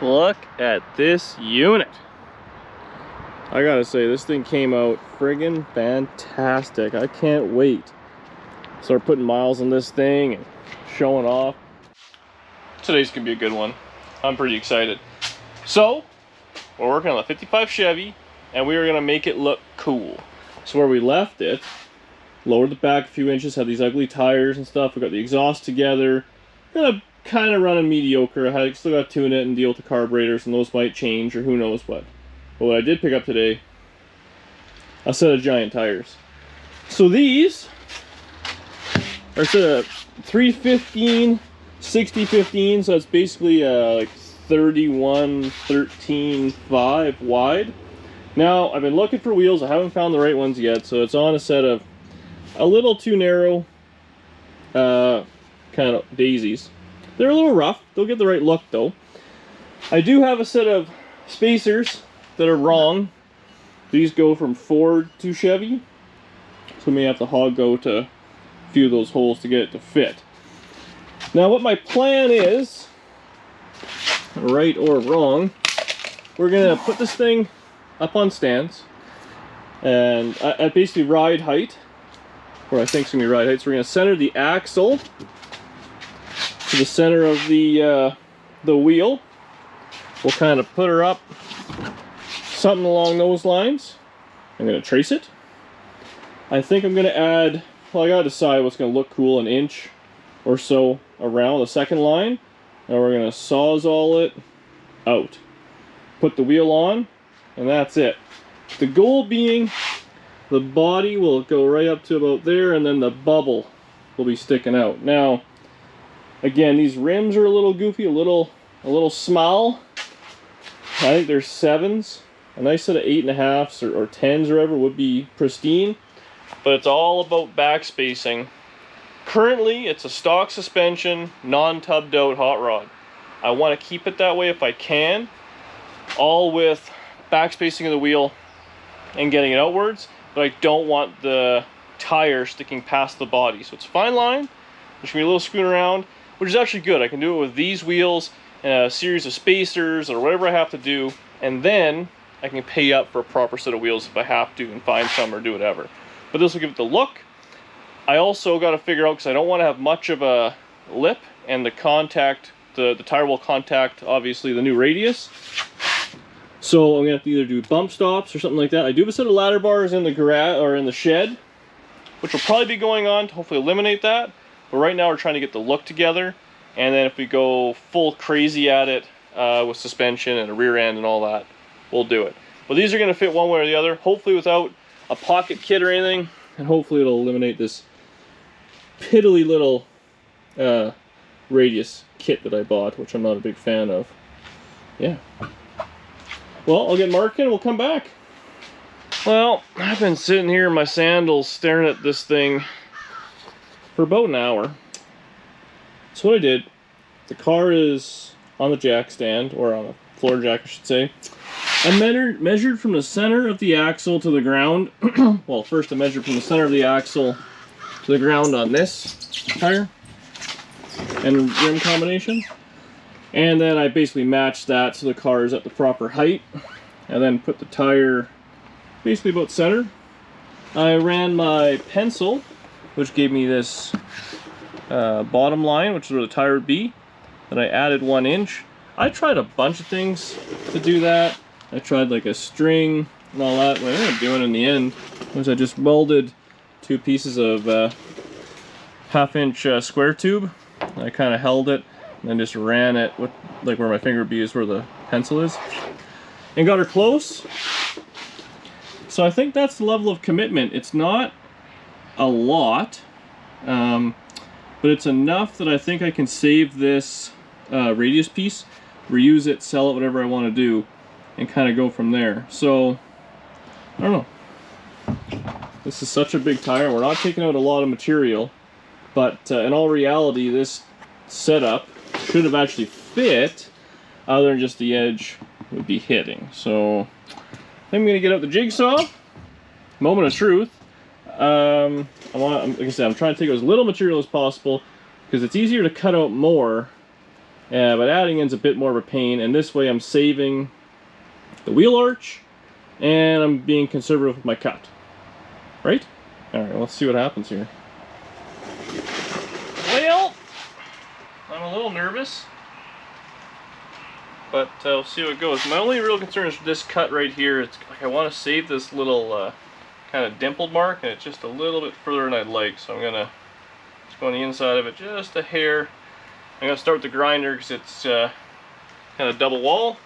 Look at this unit. I gotta say, this thing came out friggin' fantastic. I can't wait. Start putting miles on this thing and showing off. Today's gonna be a good one. I'm pretty excited. So, we're working on the 55 Chevy, and we are gonna make it look cool. So where we left it, lowered the back a few inches, had these ugly tires and stuff. We got the exhaust together. Gonna kind of running mediocre. I still got to tune it and deal with the carburetors, and those might change, or who knows what. But what I did pick up today, a set of giant tires. So these are a set of 315, 60-15, so that's basically like 31, 13, 5 wide. Now, I've been looking for wheels. I haven't found the right ones yet, so it's on a set of a little too narrow kind of daisies. They're a little rough. They'll get the right look, though. I do have a set of spacers that are wrong. These go from Ford to Chevy, so we may have to hog go to a few of those holes to get it to fit. Now, what my plan is, right or wrong, we're gonna put this thing up on stands, and at basically ride height, or I think it's gonna be ride height. So we're gonna center the axle to the center of the wheel. We'll kind of put her up something along those lines. I'm gonna trace it. I think I'm gonna add, well, I gotta decide what's gonna look cool, an inch or so around the second line, and we're gonna sawzall it out. Put the wheel on, and that's it. The goal being the body will go right up to about there, and then the bubble will be sticking out. Now, again, these rims are a little goofy, a little small. I think they're 7s. A nice set of 8.5s or 10s or whatever would be pristine. But it's all about back spacing. Currently, it's a stock suspension, non-tubbed out hot rod. I want to keep it that way if I can, all with back spacing of the wheel and getting it outwards, but I don't want the tire sticking past the body. So it's a fine line. There's going to be a little screwing around, which is actually good. I can do it with these wheels and a series of spacers or whatever I have to do, and then I can pay up for a proper set of wheels if I have to and find some or do whatever. But this will give it the look. I also got to figure out, because I don't want to have much of a lip, and the contact, the tire will contact, obviously, the new radius. So I'm going to have to either do bump stops or something like that. I do have a set of ladder bars in the garage, or in the shed, which will probably be going on to hopefully eliminate that. But right now we're trying to get the look together, and then if we go full crazy at it with suspension and a rear end and all that, we'll do it. But these are going to fit one way or the other, hopefully without a pocket kit or anything, and hopefully it'll eliminate this piddly little radius kit that I bought, which I'm not a big fan of. Yeah. Well, I'll get marking and we'll come back. Well, I've been sitting here in my sandals staring at this thing for about an hour. So what I did, the car is on the jack stand, or on a floor jack I should say. I measured from the center of the axle to the ground. Well, first I measured from the center of the axle to the ground on this tire and rim combination. And then I basically matched that so the car is at the proper height. And then put the tire basically about center. I ran my pencil, which gave me this bottom line, which is where the tire would be. Then I added 1 inch. I tried a bunch of things to do that. I tried like a string and all that. What I ended up doing in the end was I just welded 2 pieces of 1/2 inch square tube. I kind of held it and then just ran it with, like, where my finger would be is where the pencil is, and got her close. So I think that's the level of commitment. It's not a lot, but it's enough that I think I can save this radius piece, reuse it, sell it, whatever I want to do, and kind of go from there. So I don't know. This is such a big tire. We're not taking out a lot of material, but in all reality, this setup should have actually fit, other than just the edge would be hitting. So I think I'm gonna get out the jigsaw. Moment of truth. Like I said, I'm trying to take out as little material as possible, because it's easier to cut out more But adding in's a bit more of a pain, and this way I'm saving the wheel arch, and I'm being conservative with my cut. Right? Alright, let's see what happens here. Well, I'm a little nervous, but we'll see how it goes. My only real concern is this cut right here. It's like I want to save this little kind of dimpled mark, and it's just a little bit further than I'd like, so I'm gonna just go on the inside of it just a hair. I'm gonna start with the grinder because it's kind of double wall.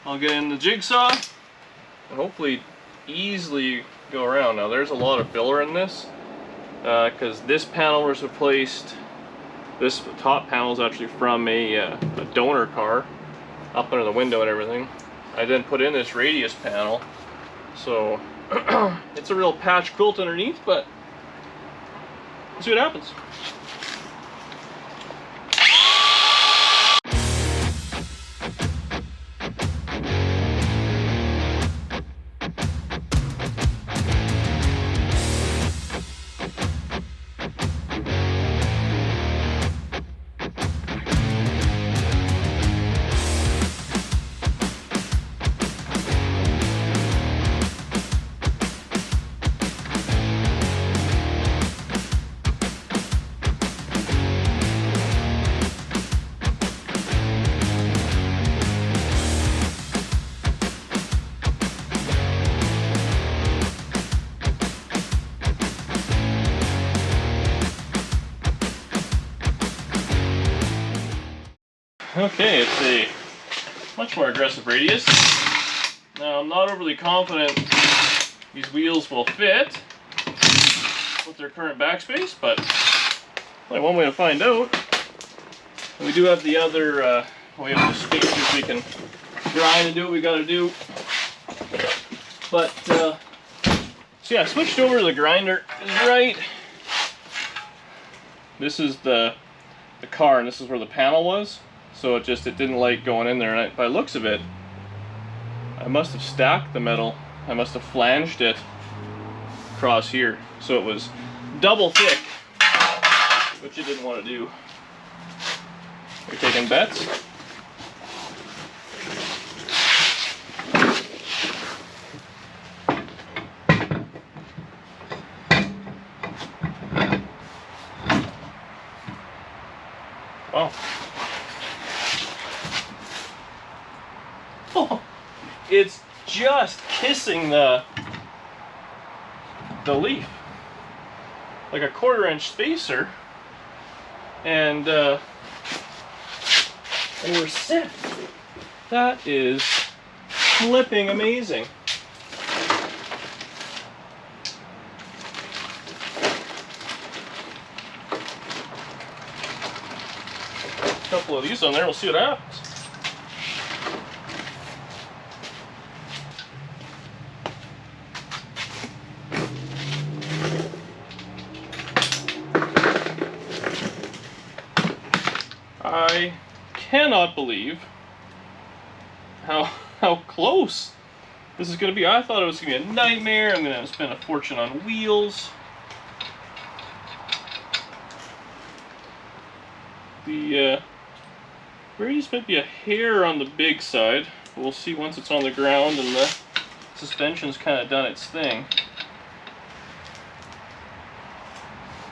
I'll get in the jigsaw and hopefully easily go around. Now there's a lot of filler in this because this panel was replaced. This top panel is actually from a donor car up under the window and everything. I then put in this radius panel, so it's a real patch quilt underneath, but we'll see what happens. Okay, it's a much more aggressive radius. Now I'm not overly confident these wheels will fit with their current backspace, but only one way to find out. And we do have the other, we have the spacers we can grind and do what we gotta do. But, so yeah, I switched over to the grinder. Right. This is the car, and this is where the panel was. So it didn't like going in there, and by the looks of it, I must have stacked the metal. I must have flanged it across here, so it was double thick, which you didn't want to do. You're taking bets? Wow. Oh, it's just kissing the leaf, like a 1/4 inch spacer, and we're set. That is flipping amazing. A couple of these on there, we'll see what happens. I cannot believe how close this is going to be. I thought it was going to be a nightmare. I'm going to have to spend a fortune on wheels. The radius might be a hair on the big side, but we'll see once it's on the ground and the suspension's kind of done its thing.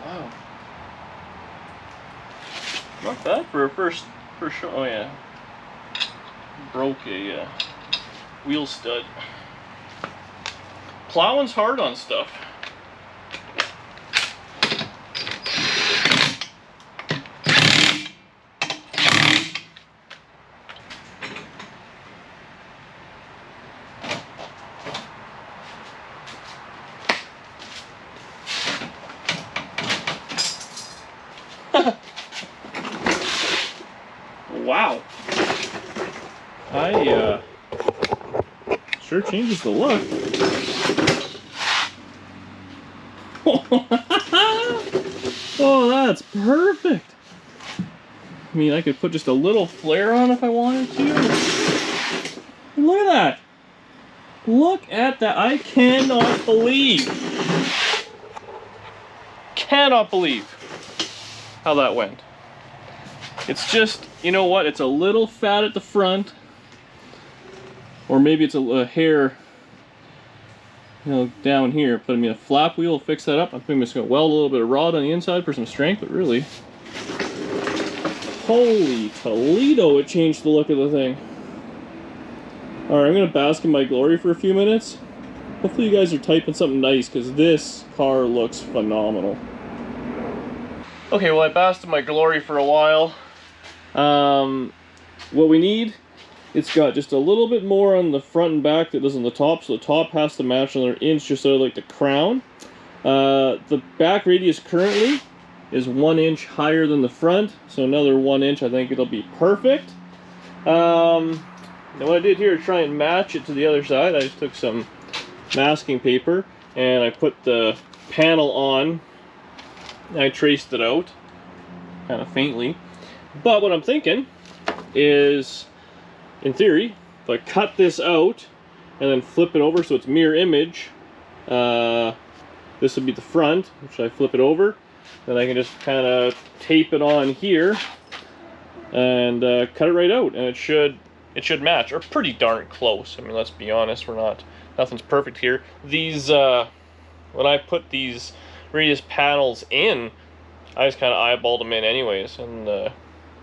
Wow. Not bad for a first shot. Oh yeah. Broke a wheel stud. Plowing's hard on stuff. Wow. Sure changes the look. Oh, that's perfect. I mean, I could put just a little flare on if I wanted to. Look at that. Look at that. I cannot believe how that went. It's just you know what? It's a little fat at the front, or maybe it's a hair, you know, down here. But I mean, a flap wheel will fix that up. I think I'm just gonna weld a little bit of rod on the inside for some strength, but really, holy Toledo, it changed the look of the thing. All right, I'm gonna bask in my glory for a few minutes. Hopefully you guys are typing something nice, because this car looks phenomenal. Okay, well, I basked in my glory for a while. What we need, it's got just a little bit more on the front and back that does on the top, so the top has to match another inch, just sort of like the crown. The back radius currently is 1 inch higher than the front, so another 1 inch, I think it'll be perfect. Now what I did here to try and match it to the other side, I just took some masking paper and I put the panel on. I traced it out kind of faintly, but what I'm thinking is, in theory, if I cut this out and then flip it over so it's mirror image, this would be the front, which I flip it over, then I can just kind of tape it on here and cut it right out, and it should match, or pretty darn close. I mean, let's be honest, nothing's perfect here. These when I put these radius panels in, I just kind of eyeballed them in anyways, and well,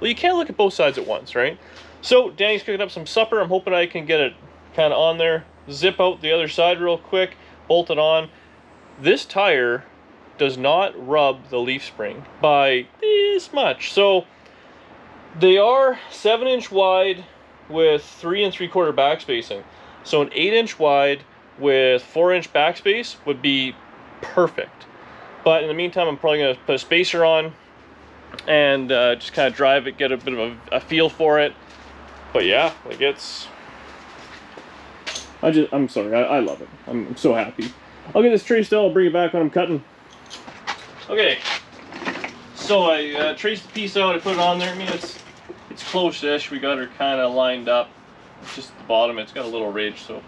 you can't look at both sides at once, right? So Danny's cooking up some supper. I'm hoping I can get it kind of on there, zip out the other side real quick, bolt it on. This tire does not rub the leaf spring by this much. So they are 7-inch wide with 3 3/4 back spacing. So an 8-inch wide with 4-inch backspace would be perfect. But in the meantime, I'm probably going to put a spacer on and just kind of drive it, get a bit of a feel for it. But yeah, like I'm sorry, I love it. I'm so happy. I'll get this traced out, I'll bring it back when I'm cutting. Okay, so I traced the piece out, I put it on there. I mean, it's close-ish. We got her kind of lined up. It's just at the bottom, it's got a little ridge, so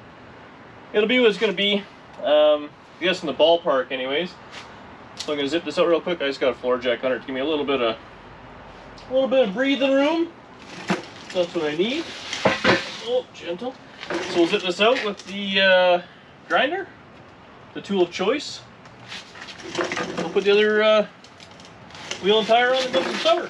it'll be what it's going to be. I guess in the ballpark anyways. So I'm going to zip this out real quick. I just got a floor jack under it to give me a little bit of breathing room. That's what I need. Oh, gentle. So we'll zip this out with the grinder, the tool of choice. We'll put the other wheel and tire on and go some summer.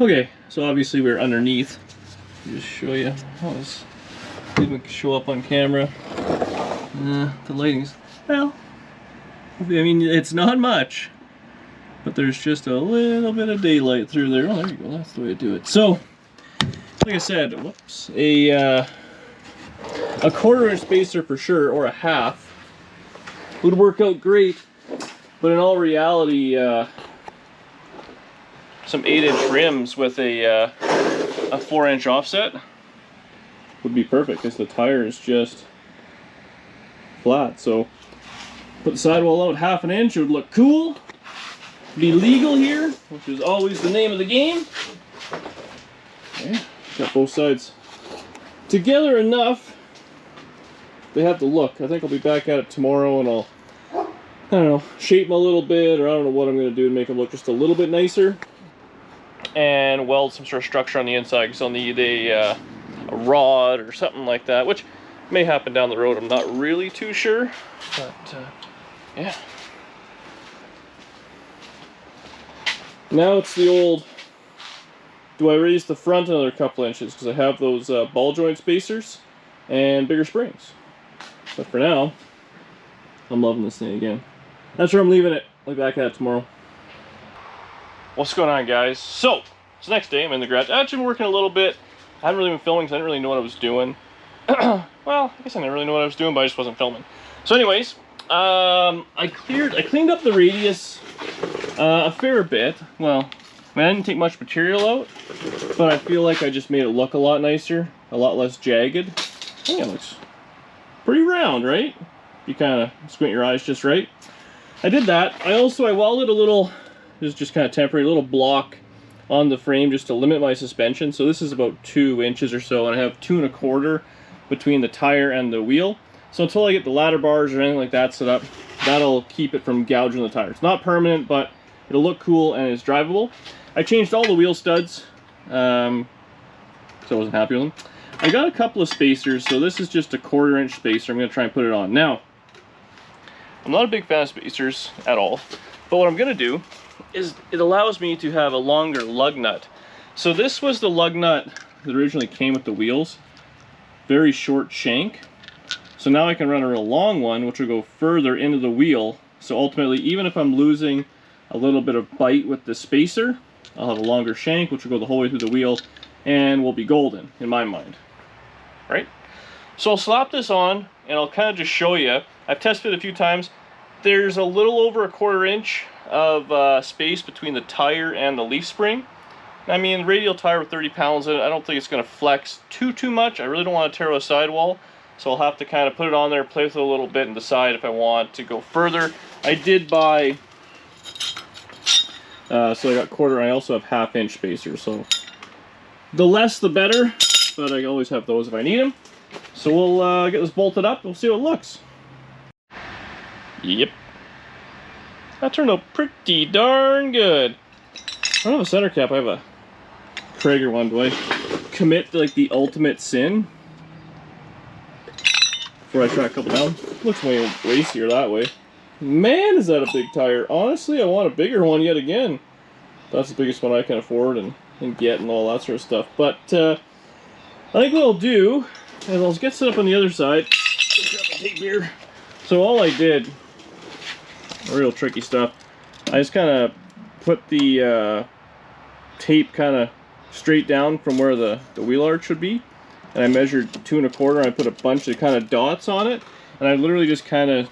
Okay, so obviously we're underneath. Just show you how this didn't show up on camera. The lighting's, well, I mean, it's not much, but there's just a little bit of daylight through there. Oh, there you go, that's the way to do it. So, like I said, whoops, a 1/4-inch spacer for sure, or a half, would work out great, but in all reality, some 8-inch rims with a 4-inch offset would be perfect, because the tire is just flat. So put the sidewall out 1/2 inch, it would look cool, be legal here, which is always the name of the game. Okay, got both sides together enough they have to look. I think I'll be back at it tomorrow, and I don't know, shape them a little bit, or I don't know what I'm going to do to make them look just a little bit nicer, and weld some sort of structure on the inside, because I'll need a rod or something like that, which may happen down the road. I'm not really too sure, but yeah. Now it's the old, do I raise the front another couple inches, because I have those ball joint spacers and bigger springs. But for now, I'm loving this thing again. That's where I'm leaving it. I'll be back at it tomorrow. What's going on, guys? So it's the next day. I'm in the garage. I've actually been working a little bit. I haven't really been filming because I didn't really know what I was doing. Well, I guess I didn't really know what I was doing, but I just wasn't filming. So anyways, I cleaned up the radius a fair bit. Well, I mean, I didn't take much material out, but I feel like I just made it look a lot nicer, a lot less jagged. I think it looks pretty round, right? You kind of squint your eyes just right. I did that. I welded a little, this is just kind of temporary, little block on the frame just to limit my suspension. So this is about 2 inches or so, and I have 2 1/4 between the tire and the wheel. So until I get the ladder bars or anything like that set up, that'll keep it from gouging the tire. It's not permanent, but it'll look cool and it's drivable. I changed all the wheel studs, because I wasn't happy with them. I got a couple of spacers, so this is just a 1/4 inch spacer. I'm going to try and put it on. Now, I'm not a big fan of spacers at all, but what I'm going to do is it allows me to have a longer lug nut. So this was the lug nut that originally came with the wheels. Very short shank. So now I can run a real long one, which will go further into the wheel. So ultimately, even if I'm losing a little bit of bite with the spacer, I'll have a longer shank, which will go the whole way through the wheel, and will be golden, in my mind. Right? So I'll slap this on, and I'll kind of just show you. I've tested it a few times. There's a little over a 1/4 inch of space between the tire and the leaf spring. I mean, radial tire with 30 pounds in it, I don't think it's going to flex too much. I really don't want to tear a sidewall, so I'll have to kind of put it on there, play with it a little bit, and decide if I want to go further. I did buy, so I got 1/4, I also have 1/2 inch spacers, so the less the better, but I always have those if I need them. So we'll get this bolted up, we'll see how it looks. Yep. That turned out pretty darn good. I don't have a center cap, I have a Krager one. Do I commit to like the ultimate sin before I try a couple down? Looks way racier that way. Man, is that a big tire. Honestly, I want a bigger one yet again. That's the biggest one I can afford and get and all that sort of stuff. But I think what I'll do is I'll get set up on the other side. Grab my tape here. So all I did, real tricky stuff, I just kind of put the tape kind of straight down from where the wheel arch should be, and I measured 2 1/4, and I put a bunch of kind of dots on it, and I literally just kind of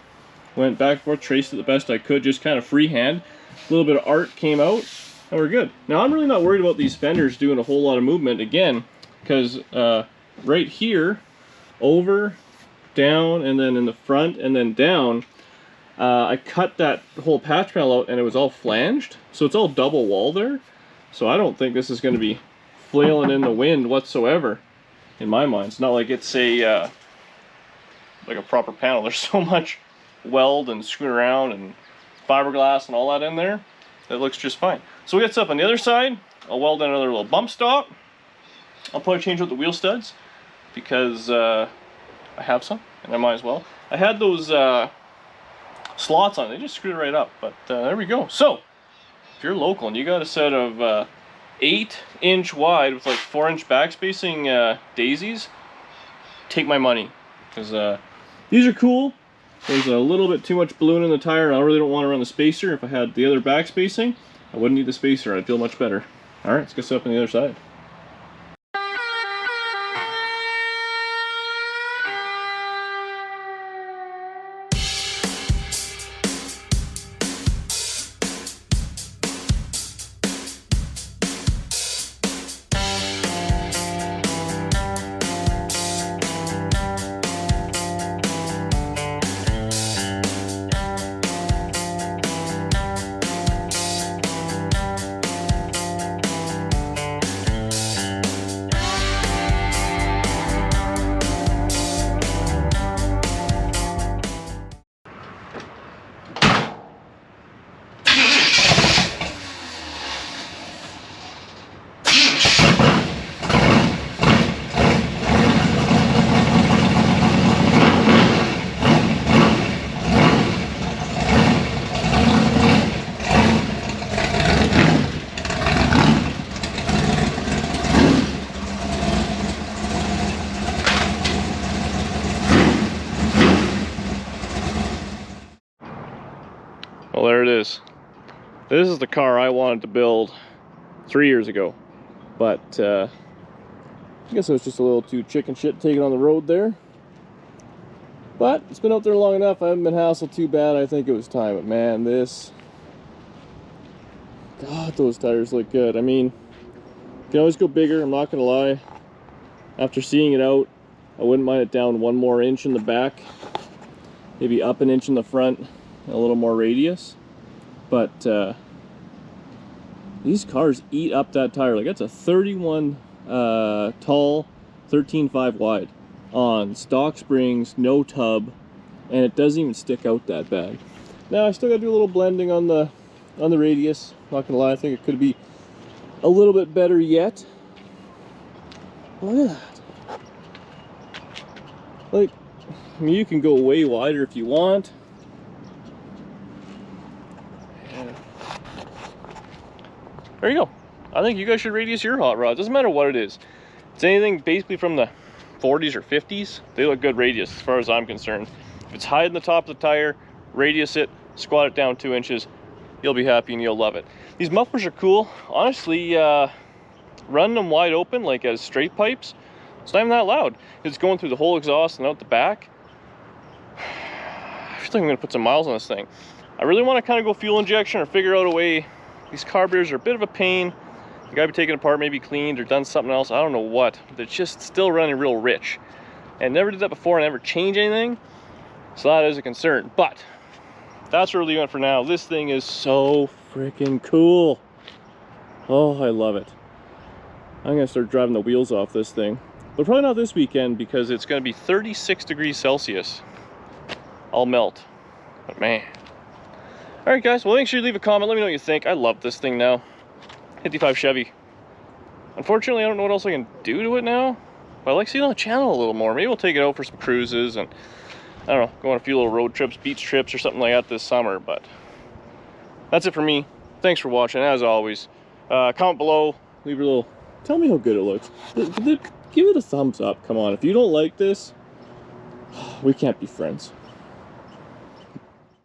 went back and forth, traced it the best I could, just kind of freehand. A little bit of art came out, and we're good. Now I'm really not worried about these fenders doing a whole lot of movement again, because right here, over, down, and then in the front, and then down, I cut that whole patch panel out and it was all flanged, so it's all double wall there. So I don't think this is going to be flailing in the wind whatsoever, in my mind. It's not like it's a like a proper panel. There's so much weld and screw around and fiberglass and all that in there that looks just fine. So we got stuff on the other side. I'll weld in another little bump stop. I'll probably change out the wheel studs because I have some and I might as well. I had those slots on, they just screwed it right up, but there we go. So if you're local and you got a set of 8 inch wide with like 4 inch back spacing daisies, take my money, because these are cool. There's a little bit too much balloon in the tire, and I really don't want to run the spacer. If I had the other back spacing, I wouldn't need the spacer, I'd feel much better. All right, let's get set up on the other side. Well, there it is. This is the car I wanted to build 3 years ago, but I guess it was just a little too chicken shit to take it on the road there. But it's been out there long enough. I haven't been hassled too bad. I think it was time. But man, God, those tires look good. I mean, you can always go bigger, I'm not gonna lie. After seeing it out, I wouldn't mind it down 1 more inch in the back, maybe up 1 inch in the front, and a little more radius. But these cars eat up that tire. Like, that's a 31 tall, 13.5 wide on stock springs, no tub, and it doesn't even stick out that bad. Now I still gotta do a little blending on the radius. Not gonna lie, I think it could be a little bit better yet. Look at that. Like, I mean, you can go way wider if you want. There you go. I think you guys should radius your hot rod. Doesn't matter what it is. It's anything basically from the 40s or 50s. They look good radius as far as I'm concerned. If it's high in the top of the tire, radius it, squat it down 2 inches. You'll be happy and you'll love it. These mufflers are cool. Honestly, running them wide open, like as straight pipes, it's not even that loud. It's going through the whole exhaust and out the back. I feel like I'm gonna put some miles on this thing. I really want to kind of go fuel injection or figure out a way. These carburetors are a bit of a pain. You gotta be taken apart, maybe cleaned or done something else. I don't know what. They're just still running real rich. And never did that before and never changed anything. So that is a concern. But that's where we're leaving it for now. This thing is so freaking cool. Oh, I love it. I'm gonna start driving the wheels off this thing. But probably not this weekend because it's gonna be 36 degrees Celsius. I'll melt. But man. All right, guys, well, make sure you leave a comment. Let me know what you think. I love this thing now. 55 Chevy. Unfortunately, I don't know what else I can do to it now. But I like seeing it on the channel a little more. Maybe we'll take it out for some cruises and, I don't know, go on a few little road trips, beach trips or something like that this summer. But that's it for me. Thanks for watching, as always. Comment below. Leave a little... Tell me how good it looks. Give it a thumbs up. Come on. If you don't like this, we can't be friends.